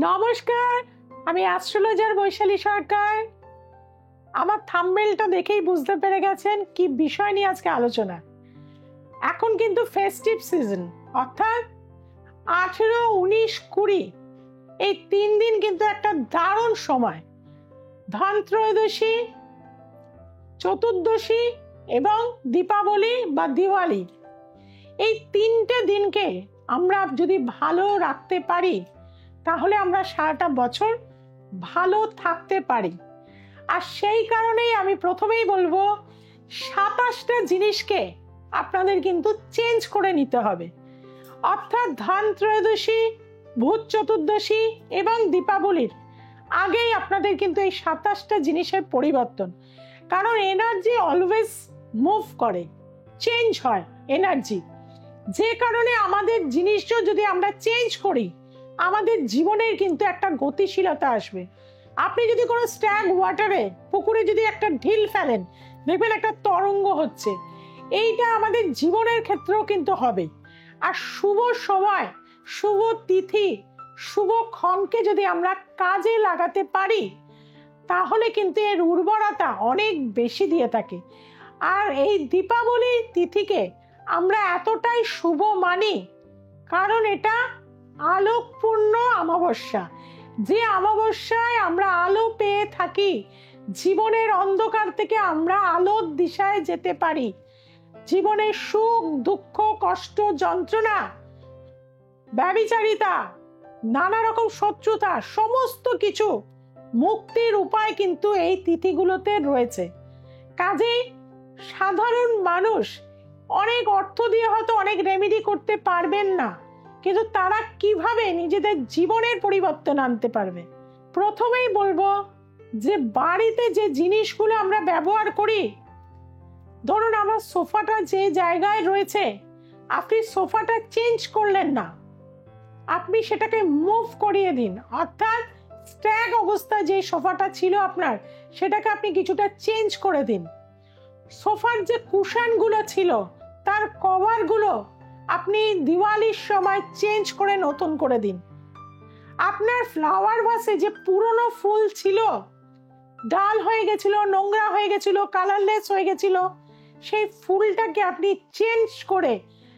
নমস্কার, আমি অ্যাস্ট্রোলজার বৈশালী সরকার। আমার থাম্বনেলটা দেখেই বুঝতে পেরে গেছেন কি বিষয় নিয়ে আজকে আলোচনা। এখন কিন্তু ফেস্টিভ সিজন, অর্থাৎ 18, 19, 20 এই 3 দিন কিন্তু একটা দারুণ সময়। ধনত্রয়োদশী, চতুর্দশী এবং দীপাবলি বা দিওয়ালি, এই 3টে দিনকে আমরা যদি ভালো রাখতে পারি তাহলে আমরা সারাটা বছর ভালো থাকতে পারি। আর সেই কারণেই আমি প্রথমেই বলবো 27টা জিনিসকে আপনাদের কিন্তু চেঞ্জ করে নিতে হবে। অর্থাৎ ধনত্রয়োদশী, ভূত চতুর্দশী এবং দীপাবলির আগেই আপনাদের কিন্তু এই 27টা জিনিসের পরিবর্তন, কারণ এনার্জি অলওয়েজ মুভ করে, চেঞ্জ হয় এনার্জি। যে কারণে আমাদের জিনিসও যদি আমরা চেঞ্জ করি আমাদের জীবনের কিন্তু একটা গতিশীলতা আসবে। আপনি যদি কোনো স্ট্যাগ ওয়াটারে, পুকুরে যদি একটা ঢিল ফেলেন, দেখবেন একটা তরঙ্গ হচ্ছে। এইটা আমাদের জীবনের ক্ষেত্রেও কিন্তু হবে। আর শুভ সময়, শুভ তিথি, শুভ ক্ষণকে যদি আমরা কাজে লাগাতে পারি তাহলে কিন্তু এর উর্বরতা অনেক বেশি দিয়ে থাকে। আর এই দীপাবলি তিথিকে আমরা এতটাই শুভ মানি কারণ এটা আলোকপূর্ণ অমাবস্যা। যে অমাবস্যায় আমরা আলো পেয়ে থাকি, জীবনের অন্ধকার থেকে আমরা আলোর দিশায় যেতে পারি। জীবনের সুখ, দুঃখ, কষ্ট, যন্ত্রণা, ব্যভিচারিতা, নানা রকম শত্রুতা, সমস্ত কিছু মুক্তির উপায় কিন্তু এই তিথিগুলোতে রয়েছে। কাজেই সাধারণ মানুষ অনেক অর্থ দিয়ে হয়তো অনেক রেমেডি করতে পারবেন না, কিন্তু তারা কিভাবে নিজেদের জীবনের পরিবর্তন আনতে পারবে। প্রথমেই বলবো যে বাড়িতে যে জিনিসগুলো আমরা ব্যবহার করি, ধরুন আমার সোফাটা যে জায়গায় রয়েছে, আপনি সোফাটা চেঞ্জ করলেন না, আপনি সেটাকে মুভ করিয়ে দিন। অর্থাৎ স্ট্যাগ অবস্থায় যে সোফাটা ছিল আপনার, সেটাকে আপনি কিছুটা চেঞ্জ করে দিন। সোফার যে কুশনগুলো ছিল তার কভারগুলো আপনি দিওয়ালির সময় চেঞ্জ করে নতুন করে দিন। আপনার ফ্লাওয়ার ভাসে যে পুরনো ফুল ছিল, ডাল হয়ে গেছিল, নোংরা হয়ে গেছিল, কালারলেস হয়ে গেছিল, সেই ফুলটাকে আপনি চেঞ্জ করে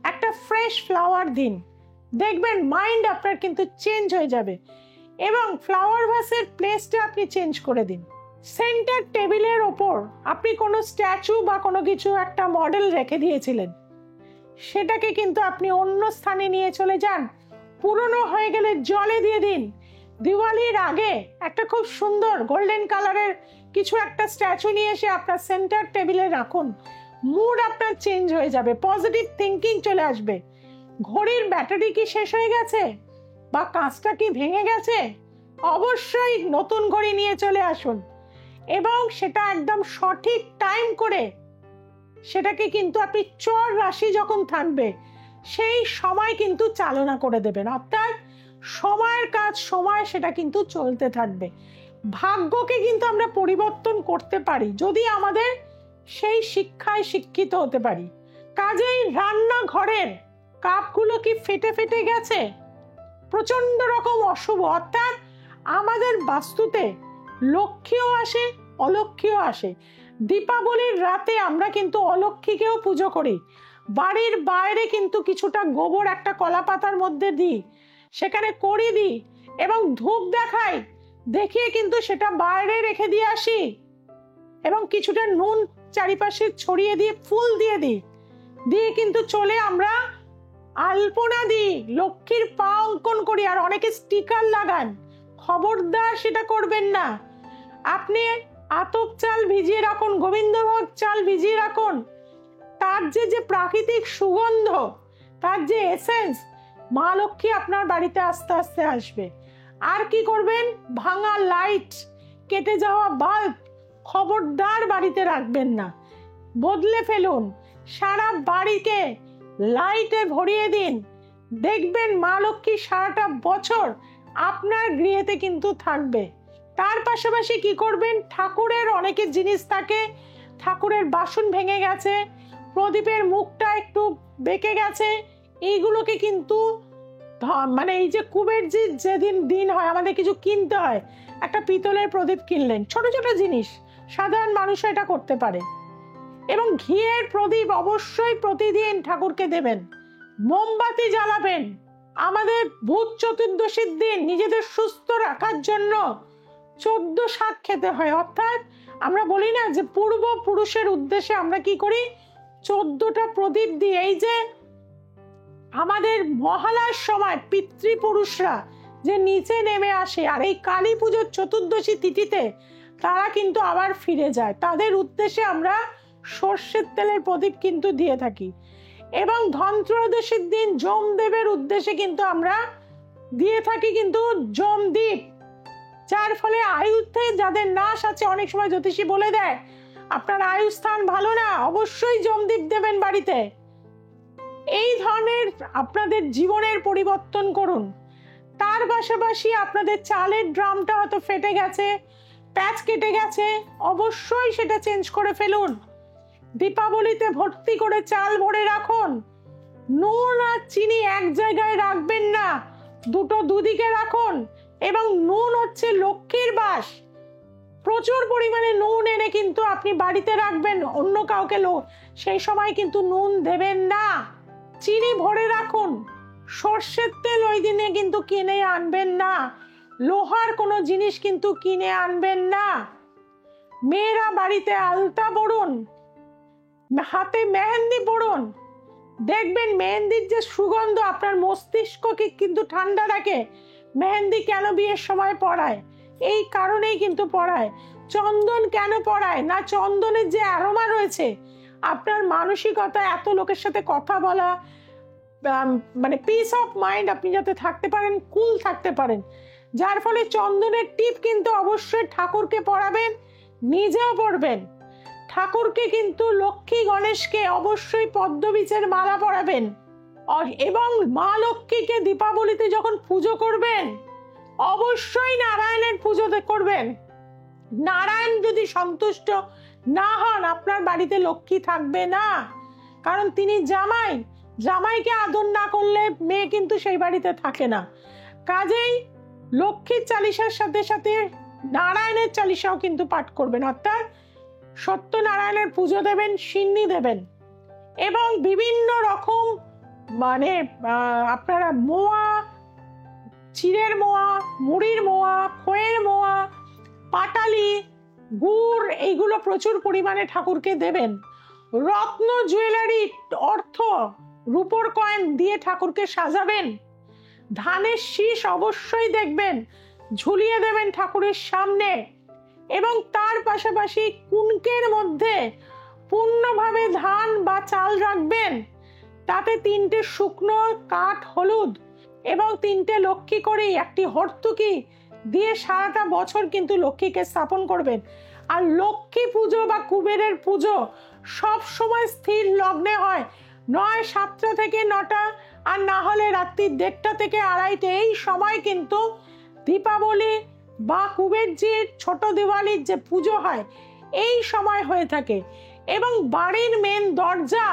একটা ফ্রেশ ফ্লাওয়ার দিন। দেখবেন মাইন্ড আপনার কিন্তু চেঞ্জ হয়ে যাবে। এবং ফ্লাওয়ার ভাসের প্লেসটা আপনি চেঞ্জ করে দিন। সেন্টার টেবিলের ওপর আপনি কোনো স্ট্যাচু বা কোনো কিছু একটা মডেল রেখে দিয়েছিলেন, সেটাকে কিন্তু আপনি অন্য স্থানে নিয়ে চলে যান। পুরনো হয়ে গেলে জলে দিয়ে দিন। দিওয়ালির আগে একটা খুব সুন্দর গোল্ডেন কালারের কিছু একটা স্ট্যাচু নিয়ে এসে আপনার সেন্টার টেবিলে রাখুন। মুড আপনার চেঞ্জ হয়ে যাবে, পজিটিভ থিঙ্কিং চলে আসবে। ঘড়ির ব্যাটারি কি শেষ হয়ে গেছে বা কাঁচটা কি ভেঙে গেছে, অবশ্যই নতুন ঘড়ি নিয়ে চলে আসুন এবং সেটা একদম সঠিক টাইম করে সেটাকে কিন্তু আপনি চর রাশি যখন থাকবে সেই সময় কিন্তু চালনা করে দেবেন। অর্থাৎ সময়ের কাজ সময় সেটা কিন্তু চলতে থাকবে। ভাগ্যকে কিন্তু আমরা পরিবর্তন করতে পারি যদি আমাদের সেই শিক্ষায় শিক্ষিত হতে পারি। কাজেই রান্নাঘরের কাপগুলো কি ফেটে ফেটে গেছে, প্রচন্ড রকম অশুভ। অর্থাৎ আমাদের বাস্তুতে লক্ষ্মীও আসে, অলক্ষ্মীও আসে। দীপাবলির রাতে আমরা কিন্তু অলক্ষ্মীকেও পুজো করি। বাড়ির বাইরে কিন্তু কিছুটা গোবর একটা কলা পাতার মধ্যে দিই, সেখানে কড়ি দিই এবং ধূপ দেখাই, দেখিয়ে কিন্তু সেটা বাইরে রেখে দিয়ে আসি এবং কিছুটা নুন চারিপাশে ছড়িয়ে দিয়ে ফুল দিয়ে দিই, দিয়ে কিন্তু চলে আমরা আলপনা দিই, লক্ষ্মীর পা অঙ্কন করি। আর অনেকে স্টিকার লাগান, খবরদার সেটা করবেন না। আপনি আতপ চাল ভিজিয়ে রাখুন, গোবিন্দভোগ চাল ভিজিয়ে রাখুন, তার যে প্রাকৃতিক সুগন্ধ, তার যে এসেন্স, মা লক্ষ্মী আপনার বাড়িতে আস্তে আস্তে আসবে। আর কি করবেন, ভাঙা লাইট, কেটে যাওয়া বাল্ব খবরদার বাড়িতে রাখবেন না, বদলে ফেলুন। সারা বাড়িকে লাইটে ভরিয়ে দিন, দেখবেন মা লক্ষ্মী সারাটা বছর আপনার গৃহেতে কিন্তু থাকবে। তার পাশাপাশি কি করবেন, ঠাকুরের অনেকের জিনিস থাকে, ঠাকুরের বাসন ভেঙে গেছে, প্রদীপের মুখটা একটু বেঁকে গেছে, এইগুলোকে কিন্তু মানে এই যে কুবেরজির যেদিন দিন হয় আমাদের কিছু কিনতে হয়, একটা পিতলের প্রদীপ কিনলেন, ছোট ছোট জিনিস সাধারণ মানুষ এটা করতে পারে। এবং ঘিয়ের প্রদীপ অবশ্যই প্রতিদিন ঠাকুরকে দেবেন। মোমবাতি জ্বালাবেন। আমাদের ভূত চতুর্দশীর দিন নিজেদের সুস্থ রাখার জন্য 14 শাক খেতে হয়, অর্থাৎ আমরা বলি না যে পূর্বপুরুষের উদ্দেশ্যে আমরা কি করি, 14টা প্রদীপ দিই। এই যে আমাদের মহালয়ার সময় পিতৃপুরুষরা যে নিচে নেমে আসে আর এই কালী পুজোর চতুর্দশী তিথিতে তারা কিন্তু আবার ফিরে যায়, তাদের উদ্দেশ্যে আমরা সর্ষের তেলের প্রদীপ কিন্তু দিয়ে থাকি। এবং ধনত্রয়োদশীর দিন যমদেবের উদ্দেশ্যে কিন্তু আমরা দিয়ে থাকি কিন্তু যমদীপ, যার ফলে আয়ুতে যাদের নাশ আছে, অনেক সময় জ্যোতিষী বলে দেয় আপনার আয়ুস্থান ভালো না, অবশ্যই যমদীপ দেবেন বাড়িতে। এই ধরনের আপনাদের জীবনের পরিবর্তন করুন। তার পাশাপাশি আপনাদের চালের ড্রামটা হয়তো ফেটে গেছে, প্যাচ কেটে গেছে, অবশ্যই সেটা চেঞ্জ করে ফেলুন। দীপাবলিতে ভর্তি করে চাল ভরে রাখুন। নুন আর চিনি এক জায়গায় রাখবেন না, দুটো দুদিকে রাখুন। এবং নুন হচ্ছে লক্ষ্মীর বাস, প্রচুর পরিমাণে নুন এনে কিন্তু আপনি বাড়িতে রাখবেন, অন্য কাউকে সেই সময় কিন্তু নুন দেবেন না। চিনি ভরে রাখুন। সর্ষের তেল ওই দিনে কিন্তু কিনে আনবেন না, লোহার কোনো জিনিস কিন্তু কিনে আনবেন না। মেয়েরা বাড়িতে আলতা পরুন, হাতে মেহেন্দি পরুন। দেখবেন মেহেন্দির যে সুগন্ধ আপনার মস্তিষ্ককে কিন্তু ঠান্ডা রাখে। মেহেন্দি কেন বিয়ের সময় পরায়, এই কারণেই কিন্তু পরায়। চন্দন কেন পরায় না, চন্দনের যে অ্যারোমা রয়েছে, আপনার মানসিকতা, এত লোকের সাথে কথা বলা, মানে পিস অফ মাইন্ড আপনি যাতে থাকতে পারেন, কুল থাকতে পারেন, যার ফলে চন্দনের টিপ কিন্তু অবশ্যই ঠাকুরকে পরাবেন, নিজেও পরবেন। ঠাকুরকে কিন্তু লক্ষ্মী গণেশকে অবশ্যই পদ্মবীজের মালা পরাবেন। এবং মা লক্ষ্মীকে দীপাবলিতে যখন পুজো করবেন অবশ্যই নারায়ণের পুজো করবেন। নারায়ণ যদি সন্তুষ্ট না হন আপনার বাড়িতে লক্ষ্মী থাকবে না, কারণ তিনি জামাই, জামাইকে আদর না করলে মেয়ে কিন্তু সেই বাড়িতে থাকে না। কাজেই লক্ষ্মীর চালিসার সাথে সাথে নারায়ণের চালিসাও কিন্তু পাঠ করবেন, অর্থাৎ সত্যনারায়ণের পুজো দেবেন, সিন্নি দেবেন। এবং বিভিন্ন রকম মানে আপনারা মোয়া, চিড়ের মোয়া, মুড়ির মোয়া, খোয়ের মোয়া, পাটালি, গুড়, এইগুলো প্রচুর পরিমাণে ঠাকুরকে দেবেন। রত্ন জুয়েলারি, অর্থ, রূপোর কয়েন দিয়ে ঠাকুরকে সাজাবেন। ধানের শীষ অবশ্যই দেখবেন ঝুলিয়ে দেবেন ঠাকুরের সামনে। এবং তার পাশাপাশি কুনকের মধ্যে পূর্ণভাবে ধান বা চাল রাখবেন, তাতে 3টে শুকনো কাঠ হলুদ এবং 3টে লক্ষ্মী করে একটি হর্তুকি দিয়ে সারাটা বছর কিন্তু লক্ষ্মীকে স্থাপন করবেন। আর লক্ষ্মী পুজো বা কুবেরের পুজো সব সময় স্থির লগ্নে হয়, নয় 7টা থেকে 9টা, আর না হলে রাত্রি 1:30 থেকে 2:30। এই সময় কিন্তু দীপাবলি বা কুবেরজির ছোট দিওয়ালির যে পুজো হয় এই সময় হয়ে থাকে। এবং বাড়ির মেন দরজা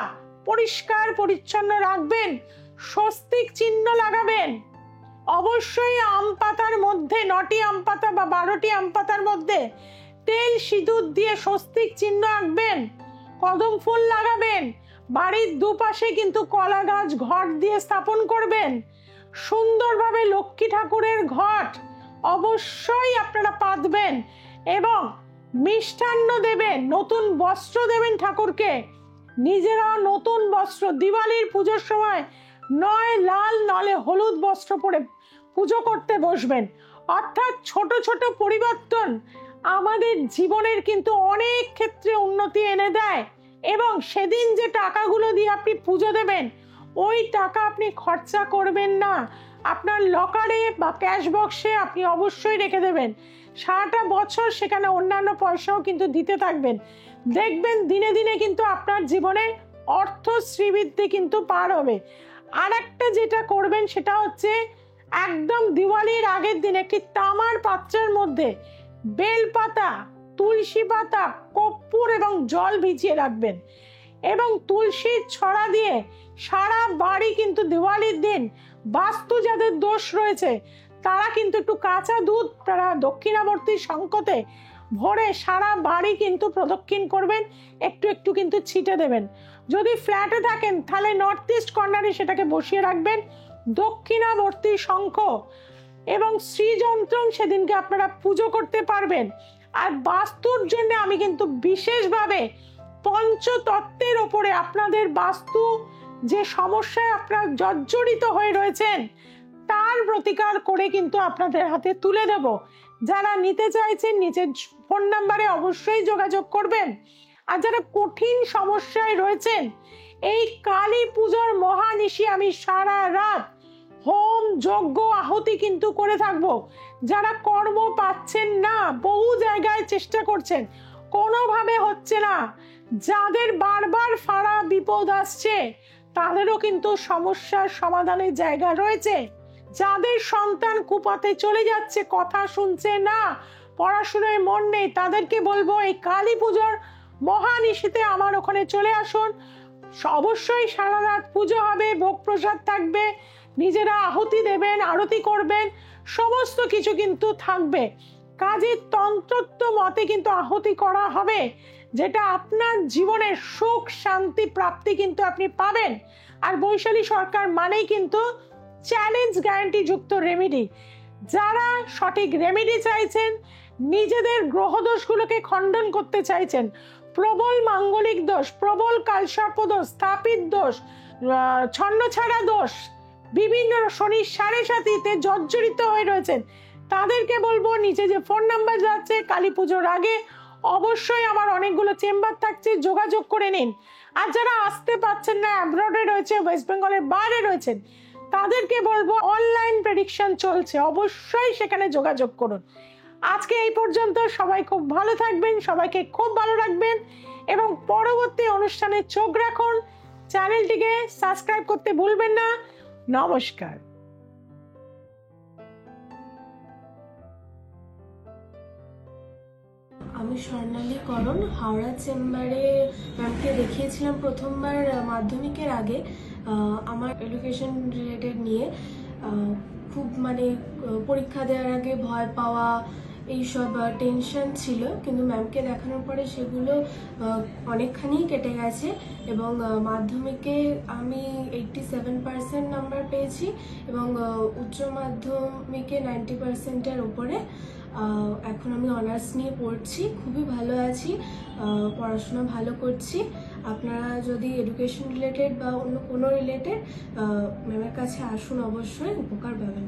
পরিষ্কার পরিচ্ছন্ন রাখবেন, স্বস্তিক চিহ্ন লাগাবেন। অবশ্যই আম পাতার মধ্যে 9টি আম পাতা বা 12টি আম পাতার মধ্যে তেল সিঁদুর দিয়ে স্বস্তিক চিহ্ন আঁকবেন, কদম ফুল লাগাবেন। বাড়ির দুপাশে কিন্তু কলা গাছ ঘট দিয়ে স্থাপন করবেন। সুন্দরভাবে লক্ষ্মী ঠাকুরের ঘট অবশ্যই আপনারা পাতবেন এবং মিষ্টান্ন দেবেন, নতুন বস্ত্র দেবেন ঠাকুরকে। নিজেরাও নতুন বস্ত্র, দিওয়ালির পুজোর সময় নয় লাল নলে হলুদ বস্ত্র পরে পুজো করতে বসবেন। অর্থাৎ ছোট ছোট পরিবর্তন আমাদের জীবনের কিন্তু অনেক ক্ষেত্রে উন্নতি এনে দেয়। এবং সেদিন যে টাকাগুলো দিয়ে আপনি পুজো দেবেন ওই টাকা আপনি খরচা করবেন না, আপনার লকারে বা ক্যাশ বক্সে আপনি অবশ্যই রেখে দেবেন। সারাটা বছর সেখানে অন্যান্য পয়সাও কিন্তু দিতে থাকবেন। দেখবেন দিনে দিনে কিন্তু আপনার জীবনে অর্থ শ্রীবৃদ্ধি কিন্তু পার হবে। আর একটা যেটা করবেন সেটা হচ্ছে একদম দিওয়ালির আগের দিন একটি তামার পাত্রের মধ্যে বেলপাতা, তুলসী পাতা, কর্পূর এবং জল ভিজিয়ে রাখবেন। এবং তুলসীর ছড়া দিয়ে সারা বাড়ি কিন্তু দিওয়ালির দিন বাস্তু যাদের দোষ রয়েছে তারা কিন্তু একটু কাঁচা দুধ তারা দক্ষিণাবর্তী শঙ্খতে ভরে সারা বাড়ি কিন্তু প্রদক্ষিণ করবেন, একটু একটু কিন্তু ছিটে দেবেন। যদি ফ্ল্যাটে থাকেন তাহলে নর্থ ইস্ট কর্নারে সেটাকে বসিয়ে রাখবেন। দক্ষিণাবর্তী শঙ্খ এবং শ্রীযন্ত্রম সেদিনকে আপনারা পুজো করতে পারবেন। আর বাস্তুর জন্য আমি কিন্তু বিশেষভাবে পঞ্চতত্ত্বের ওপরে আপনাদের বাস্তু যে সমস্যায় আপনারা জর্জরিত হয়ে রয়েছেন তার প্রতিকার করে কিন্তু আপনাদের হাতে তুলে দেব। যারা নিতে চাইছেন নিচের ফোন নাম্বারে অবশ্যই যোগাযোগ করবেন। আর যারা কঠিন সমস্যায় রয়েছেন এই কালী পূজার মহানিশি আমি সারা রাত হোম যজ্ঞ আহুতি কিন্তু করে থাকবো। যারা কর্ম পাচ্ছেন না, বহু জায়গায় চেষ্টা করছেন, কোনোভাবে হচ্ছে না, যাদের বারবার ফাড়া বিপদ আসছে তাদেরও কিন্তু সমস্যার সমাধানের জায়গা রয়েছে। যাদের সন্তান কুপাতে চলে যাচ্ছে, কথা শুনছে না, পড়াশোনায় মন নেই, তাদেরকে বলবো এই কালী পুজোর মহানিশিতে আমার ওখানে চলে আসুন। অবশ্যই সারা রাত পুজো হবে, ভোগ প্রসাদ থাকবে, নিজেরা আহুতি দেবেন, আরতি করবেন, সমস্ত কিছু কিন্তু থাকবে। কাজের তন্ত্রত্ব মতে কিন্তু আহুতি করা হবে, যেটা আপনার জীবনের সুখ শান্তি প্রাপ্তি কিন্তু আপনি পাবেন। আর বৈশালী সরকার মানেই কিন্তু চ্যালেঞ্জ গ্যারান্টি যুক্ত রেমেডি। যারা সঠিক রেমেডি চাইছেন, নিজেদের গ্রহদোষগুলোকে খণ্ডন করতে চাইছেন, প্রবল মাঙ্গলিক দোষ, প্রবল কালসর্প দোষ, স্থাপিত দোষ, ছন্নছাড়া দোষ, বিভিন্ন শনির সাড়ে সাতিতে জর্জরিত হয়ে রয়েছেন, তাদেরকে বলবো নিচে যে ফোন নাম্বার যাচ্ছে কালী পুজোর আগে অবশ্যই আমার অনেকগুলো চেম্বার থাকছে, যোগাযোগ করে নিন। আর যারা আসতে পারছেন না, অ্যাব্রডে রয়েছে, ওয়েস্ট বেঙ্গলের বাইরে রয়েছেন, তাদেরকে বলবো অনলাইন প্রেডিকশন চলছে, অবশ্যই সেখানে যোগাযোগ করুন। আজকে এই পর্যন্ত। সবাই খুব ভালো থাকবেন, সবাইকে খুব ভালো রাখবেন এবং পরবর্তী অনুষ্ঠানে চোখ রাখুন। চ্যানেলটিকে সাবস্ক্রাইব করতে ভুলবেন না। নমস্কার। আমি স্বর্ণালী করণ, হাওড়া চেম্বারে ম্যামকে দেখিয়েছিলাম প্রথমবার মাধ্যমিকের আগে আমার এডুকেশন রিলেটেড নিয়ে। খুব পরীক্ষা দেওয়ার আগে ভয় পাওয়া, এইসব টেনশন ছিল, কিন্তু ম্যামকে দেখানোর পরে সেগুলো অনেকখানি কেটে গেছে এবং মাধ্যমিকে আমি 87% নাম্বার পেয়েছি এবং উচ্চ মাধ্যমিকে 90%-এর উপরে। এখন আমি অনার্স নিয়ে পড়ছি, খুবই ভালো আছি, পড়াশোনা ভালো করছি। আপনারা যদি এডুকেশন রিলেটেড বা অন্য কোনো রিলেটেড ম্যামের কাছে আসুন, অবশ্যই উপকার পাবেন।